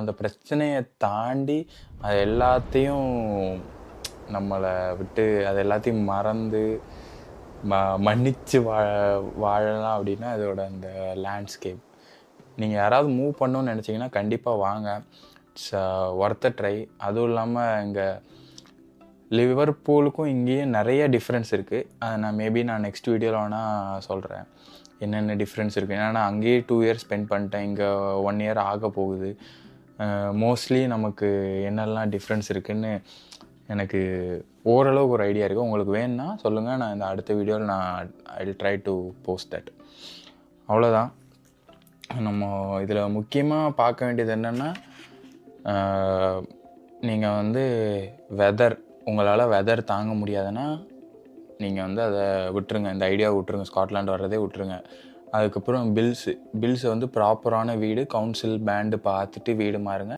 அந்த பிரச்சனையை தாண்டி அது எல்லாத்தையும் நம்மளை விட்டு அது எல்லாத்தையும் மறந்து மன்னிச்சு வாழலாம் அப்படின்னா அதோட அந்த லேண்ட்ஸ்கேப். நீங்கள் யாராவது மூவ் பண்ணணும்னு நினச்சிங்கன்னா கண்டிப்பாக வாங்க. It's worth a try. அதுவும் இல்லாமல் இங்கே லிவர்பூலுக்கும் இங்கேயும் நிறைய டிஃப்ரென்ஸ் இருக்குது. அதை மேபி நான் நெக்ஸ்ட் வீடியோவில் வேணால் சொல்கிறேன் என்னென்ன டிஃப்ரென்ஸ் இருக்குது. ஏன்னா நான் அங்கேயே 2 இயர்ஸ் ஸ்பெண்ட் பண்ணிட்டேன், இங்கே 1 இயர் ஆக போகுது. மோஸ்ட்லி நமக்கு என்னெல்லாம் டிஃப்ரென்ஸ் இருக்குதுன்னு எனக்கு ஓரளவுக்கு ஒரு ஐடியா இருக்குது. உங்களுக்கு வேணும்னா சொல்லுங்கள், நான் இந்த அடுத்த வீடியோவில் I will try to post that. அவ்வளோதான். நம்ம இதில் முக்கியமாக பார்க்க வேண்டியது என்னென்னா, நீங்கள் உங்களால் வெதர் தாங்க முடியாதுன்னா நீங்கள் அதை விட்டுருங்க, இந்த ஐடியாவை விட்டுருங்க, ஸ்காட்லாண்ட் வர்றதே விட்டுருங்க. அதுக்கப்புறம் பில்ஸு ப்ராப்பரான வீடு, கவுன்சில் பேண்டு பார்த்துட்டு வீடு மாறுங்க.